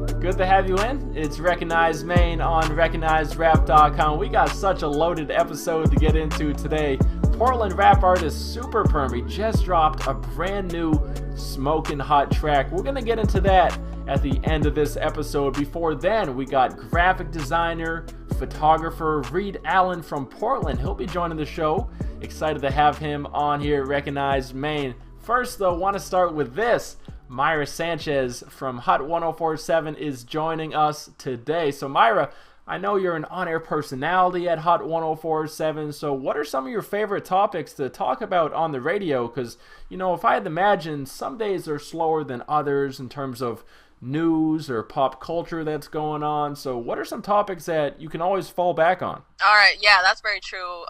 Good to have you in. It's Recognized Maine on RecognizedRap.com. We got such a loaded episode to get into today. Portland rap artist Super Permy just dropped a brand new smoking hot track. We're going to get into that at the end of this episode. Before then, we got graphic designer, photographer Reid Allen from Portland. He'll be joining the show. Excited to have him on here at Recognized Maine. First, though, want to start with this. Mayra Sanchez from Hot 1047 is joining us today. So Mayra, I know you're an on-air personality at Hot 1047, so what are some of your favorite topics to talk about on the radio? Because, you know, if I had to imagine, some days are slower than others in terms of news or pop culture that's going on. So what are some topics that you can always fall back on? All right, yeah, that's very true.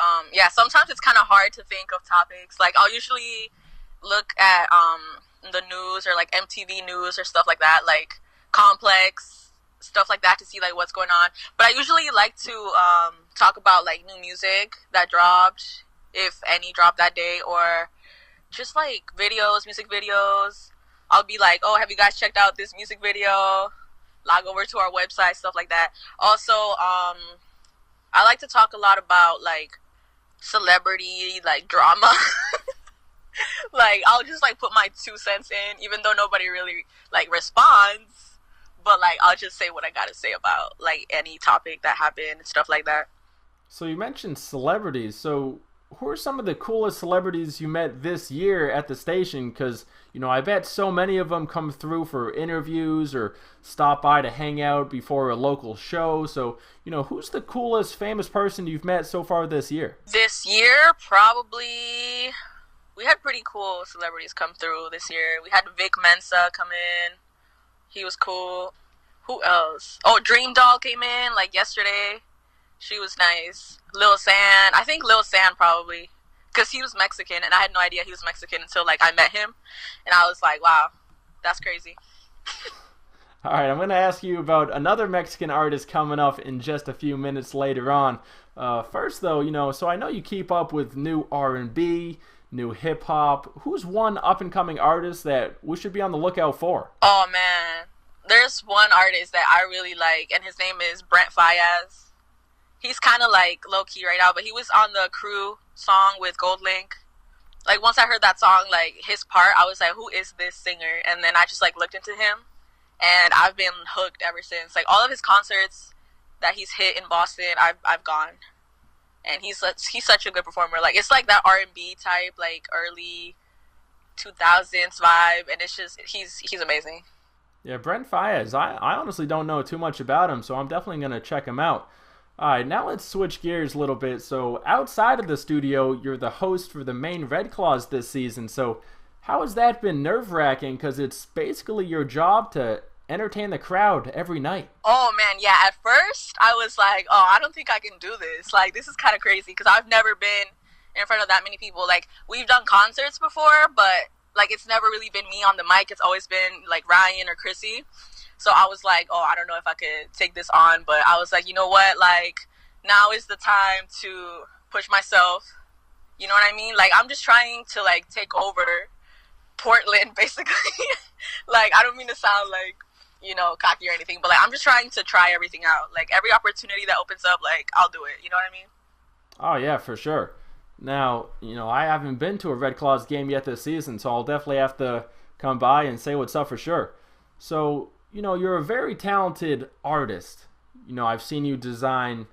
Sometimes it's kind of hard to think of topics. Like, I'll usually look at the news or like MTV news or stuff like that, like Complex, stuff like that, to see like what's going on. But I usually like to talk about like new music that dropped, if any dropped that day, or just like music videos. I'll be like, oh, have you guys checked out this music video? Log over to our website, stuff like that. Also, I like to talk a lot about like celebrity like drama. Like, I'll just like put my 2 cents in, even though nobody really like responds, but like I'll just say what I gotta say about like any topic that happened and stuff like that. So you mentioned celebrities. So who are some of the coolest celebrities you met this year at the station? Because, you know, I bet so many of them come through for interviews or stop by to hang out before a local show. So, you know, who's the coolest famous person you've met so far this year? This year, probably... We had pretty cool celebrities come through this year. We had Vic Mensa come in. He was cool. Who else? Oh, Dream Doll came in, like, yesterday. She was nice. Lil San. I think Lil San probably. Because he was Mexican, and I had no idea he was Mexican until, like, I met him. And I was like, wow, that's crazy. All right, I'm going to ask you about another Mexican artist coming up in just a few minutes later on. First, though, you know, so I know you keep up with new R&B, new hip-hop. Who's one up-and-coming artist that we should be on the lookout for? Oh, man. There's one artist that I really like, and his name is Brent Faiyaz. He's kind of, like, low-key right now, but he was on the Crew song with Gold Link. Like, once I heard that song, like, his part, I was like, who is this singer? And then I just, like, looked into him, and I've been hooked ever since. Like, all of his concerts that he's hit in Boston, I've gone. And he's such a good performer. Like, it's like that R&B type, like early 2000s vibe, and it's just he's amazing. Yeah, Brent Faiyaz. I honestly don't know too much about him, so I'm definitely gonna check him out. All right, now let's switch gears a little bit. So outside of the studio, you're the host for the Maine Red Claws this season. So how has that been nerve-wracking? Because it's basically your job to entertain the crowd every night. Oh man, yeah, at first I was like, oh, I don't think I can do this. Like, this is kind of crazy because I've never been in front of that many people. Like, we've done concerts before, but like it's never really been me on the mic. It's always been like Ryan or Chrissy. So I was like, oh, I don't know if I could take this on, but I was like, you know what, like, now is the time to push myself. You know what I mean? Like, I'm just trying to like take over Portland, basically. Like, I don't mean to sound like, you know, cocky or anything, but like I'm just trying to try everything out. Like, every opportunity that opens up, like, I'll do it. You know what I mean? Oh yeah, for sure. Now, you know, I haven't been to a Red Claws game yet this season, so I'll definitely have to come by and say what's up for sure. So, you know, you're a very talented artist. You know, I've seen you design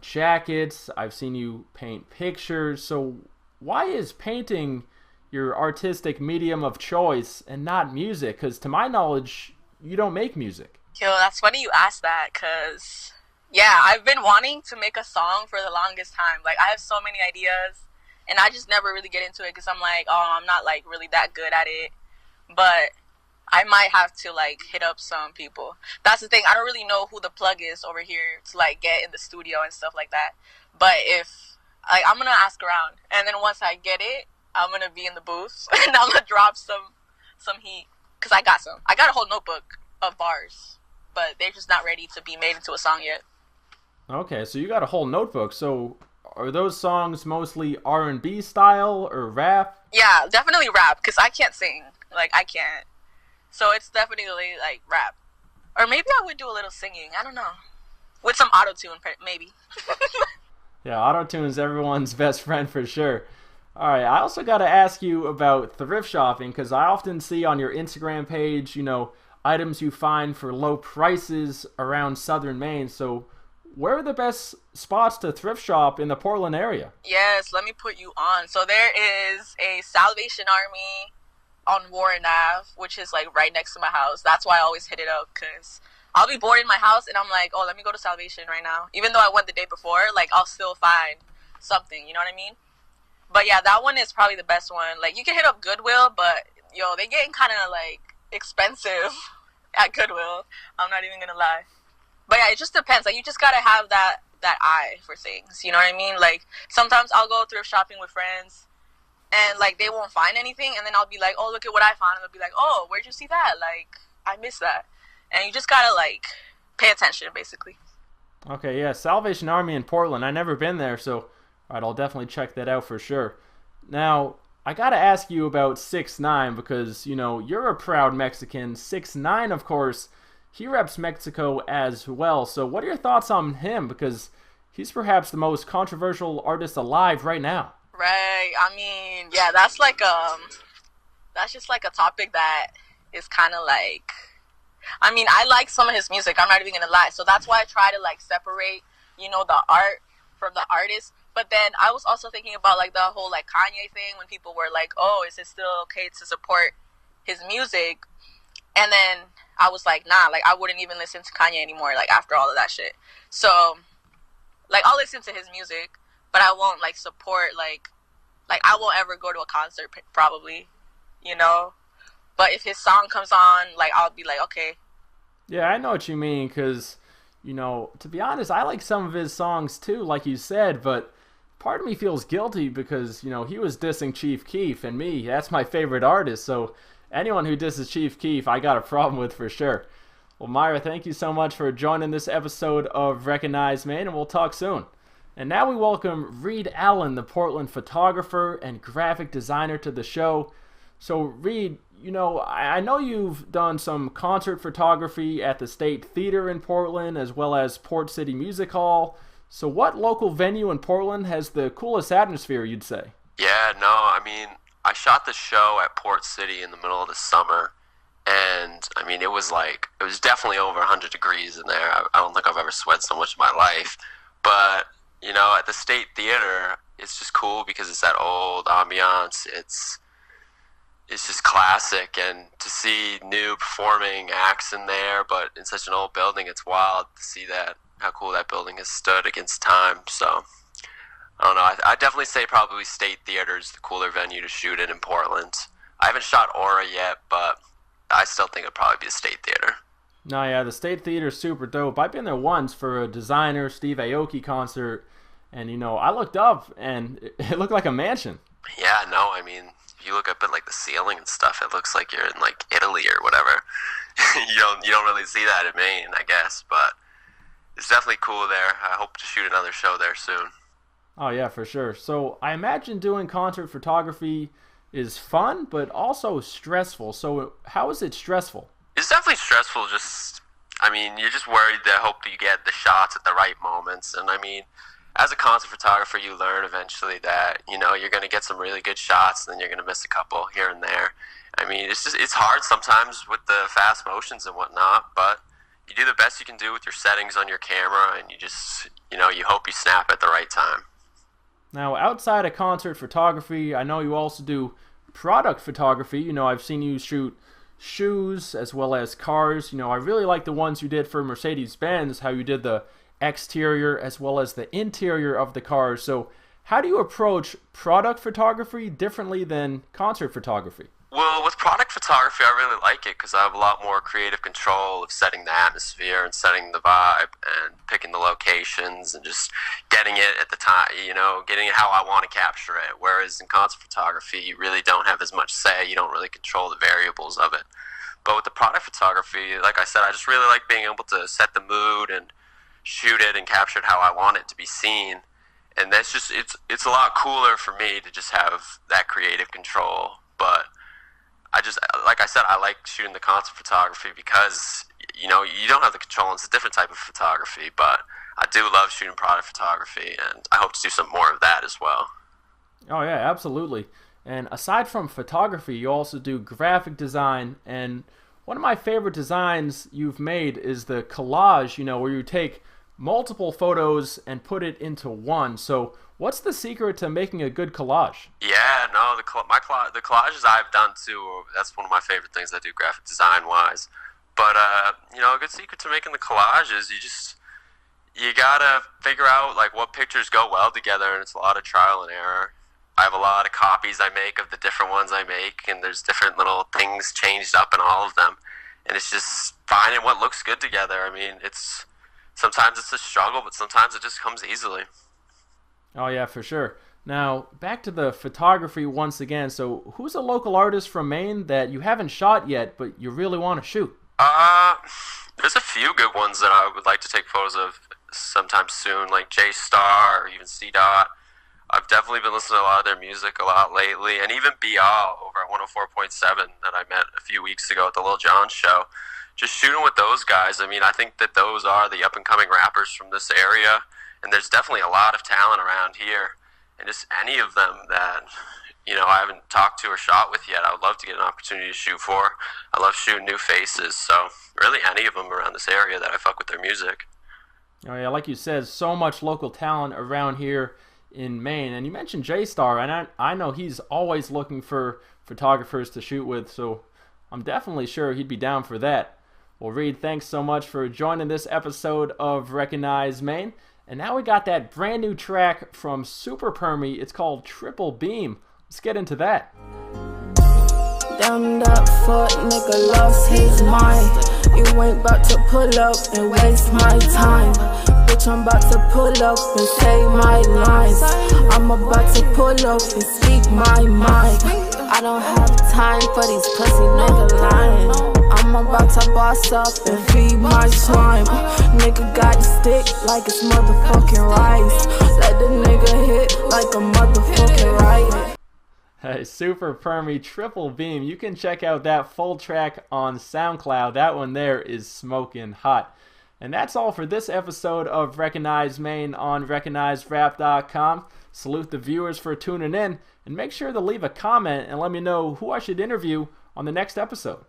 jackets. I've seen you paint pictures. So why is painting your artistic medium of choice and not music? Because to my knowledge, you don't make music. Yo, that's funny you asked that, because, yeah, I've been wanting to make a song for the longest time. Like, I have so many ideas, and I just never really get into it because I'm like, oh, I'm not, like, really that good at it. But I might have to, like, hit up some people. That's the thing. I don't really know who the plug is over here to, like, get in the studio and stuff like that. But if, like, I'm going to ask around. And then once I get it, I'm going to be in the booth, and I'm going to drop some heat. Because I got some. I got a whole notebook of bars, but they're just not ready to be made into a song yet. Okay, so you got a whole notebook. So are those songs mostly R&B style or rap? Yeah, definitely rap, because I can't sing. Like, I can't. So it's definitely, like, rap. Or maybe I would do a little singing. I don't know. With some auto-tune, maybe. Yeah, auto-tune is everyone's best friend for sure. All right, I also got to ask you about thrift shopping because I often see on your Instagram page, items you find for low prices around southern Maine. So, where are the best spots to thrift shop in the Portland area? Yes, let me put you on. So there is a Salvation Army on Warren Ave, which is like right next to my house. That's why I always hit it up, because I'll be bored in my house and I'm like, oh, let me go to Salvation right now. Even though I went the day before, like I'll still find something, you know what I mean? But yeah, that one is probably the best one. Like you can hit up Goodwill, but they getting kind of like expensive at Goodwill. I'm not even gonna lie. But yeah, it just depends. Like you just gotta have that eye for things. You know what I mean? Like sometimes I'll go thrift shopping with friends, and like they won't find anything, and then I'll be like, oh, look at what I found, and they'll be like, oh, where'd you see that? Like I missed that, and you just gotta like pay attention, basically. Okay, yeah, Salvation Army in Portland. I've never been there, so all right, I'll definitely check that out for sure. Now, I gotta ask you about 6ix9ine because you're a proud Mexican. 6ix9ine, of course, he reps Mexico as well. So, what are your thoughts on him? Because he's perhaps the most controversial artist alive right now. Right. I mean, yeah, that's just like a topic that is kind of like. I mean, I like some of his music. I'm not even gonna lie. So that's why I try to like separate, the art from the artist. But then I was also thinking about like the whole like Kanye thing when people were like, oh, is it still okay to support his music? And then I was like, nah, like I wouldn't even listen to Kanye anymore, like after all of that shit. So like I'll listen to his music, but I won't like support like I won't ever go to a concert probably, But if his song comes on, like I'll be like, okay. Yeah, I know what you mean because, to be honest, I like some of his songs too, like you said, but part of me feels guilty because, he was dissing Chief Keef, and me, that's my favorite artist, so anyone who disses Chief Keef, I got a problem with for sure. Well, Mayra, thank you so much for joining this episode of Recognize Maine, and we'll talk soon. And now we welcome Reid Allen, the Portland photographer and graphic designer, to the show. So, Reid, I know you've done some concert photography at the State Theater in Portland as well as Port City Music Hall. So what local venue in Portland has the coolest atmosphere, you'd say? Yeah, no, I mean, I shot the show at Port City in the middle of the summer, and I mean, it was definitely over 100 degrees in there. I don't think I've ever sweat so much in my life. But, at the State Theater, it's just cool because it's that old ambiance. It's just classic, and to see new performing acts in there, but in such an old building, it's wild to see how cool that building has stood against time. So, I don't know. I definitely say probably State Theater is the cooler venue to shoot in Portland. I haven't shot Aura yet, but I still think it'd probably be the State Theater. No, yeah, the State Theater is super dope. I've been there once for a designer Steve Aoki concert, and I looked up and it looked like a mansion. Yeah, no, I mean, if you look up at like the ceiling and stuff, it looks like you're in like Italy or whatever. you don't really see that in Maine, I guess, but it's definitely cool there. I hope to shoot another show there soon. Oh yeah, for sure. So I imagine doing concert photography is fun, but also stressful. So how is it stressful? It's definitely stressful. You're just worried that hope you get the shots at the right moments. And I mean, as a concert photographer, you learn eventually that, you're going to get some really good shots and then you're going to miss a couple here and there. I mean, it's hard sometimes with the fast motions and whatnot, but you do the best you can do with your settings on your camera, and you just, you hope you snap at the right time. Now, outside of concert photography, I know you also do product photography. I've seen you shoot shoes as well as cars. I really like the ones you did for Mercedes-Benz, how you did the exterior as well as the interior of the cars. So how do you approach product photography differently than concert photography? Well, with product photography, I really like it because I have a lot more creative control of setting the atmosphere and setting the vibe and picking the locations and just getting it at the time, getting it how I want to capture it. Whereas in concert photography, you really don't have as much say. You don't really control the variables of it. But with the product photography, like I said, I just really like being able to set the mood and shoot it and capture it how I want it to be seen. And that's just, it's a lot cooler for me to just have that creative control. But like I said, I like shooting the concert photography because you know, you don't have the control. It's a different type of photography, but I do love shooting product photography, and I hope to do some more of that as well. Oh yeah, absolutely. And aside from photography, you also do graphic design, and one of my favorite designs you've made is the collage, you know, where you take multiple photos and put it into one. So what's the secret to making a good collage? Yeah, no, the collages I've done too, that's one of my favorite things I do graphic design wise. But you know, a good secret to making the collage is you gotta figure out like what pictures go well together, and it's a lot of trial and error. I have a lot of copies I make of the different ones I make, and there's different little things changed up in all of them, and it's just finding what looks good together. I mean, sometimes it's a struggle, but sometimes it just comes easily. Oh yeah, for sure. Now, back to the photography once again. So who's a local artist from Maine that you haven't shot yet, but you really want to shoot? There's a few good ones that I would like to take photos of sometime soon, like J Star or even C Dot. I've definitely been listening to a lot of their music a lot lately, and even Bial over at 104.7 that I met a few weeks ago at the Lil Jon show. Just shooting with those guys. I mean, I think that those are the up-and-coming rappers from this area, and there's definitely a lot of talent around here. And just any of them that, you know, I haven't talked to or shot with yet, I would love to get an opportunity to shoot for. I love shooting new faces, so really any of them around this area that I fuck with their music. Oh yeah, like you said, so much local talent around here in Maine. And you mentioned J-Star, and I know he's always looking for photographers to shoot with, so I'm definitely sure he'd be down for that. Well, Reid, thanks so much for joining this episode of Recognize Maine. And now we got that brand new track from Super Permy. It's called Triple Beam. Let's get into that. Damn, that fuck nigga lost his mind. You ain't about to pull up and waste my time. Bitch, I'm about to pull up and say my lines. I'm about to pull up and speak my mind. I don't have time for these pussy nigga lying. I'm about to boss up and feed my slime. Nigga got the stick like it's motherfucking rice. Let the nigga hit like a motherfucking riot. Hey, Super Permy, Triple Beam. You can check out that full track on SoundCloud. That one there is smoking hot. And that's all for this episode of Recognize Maine on RecognizeRap.com. Salute the viewers for tuning in, and make sure to leave a comment and let me know who I should interview on the next episode.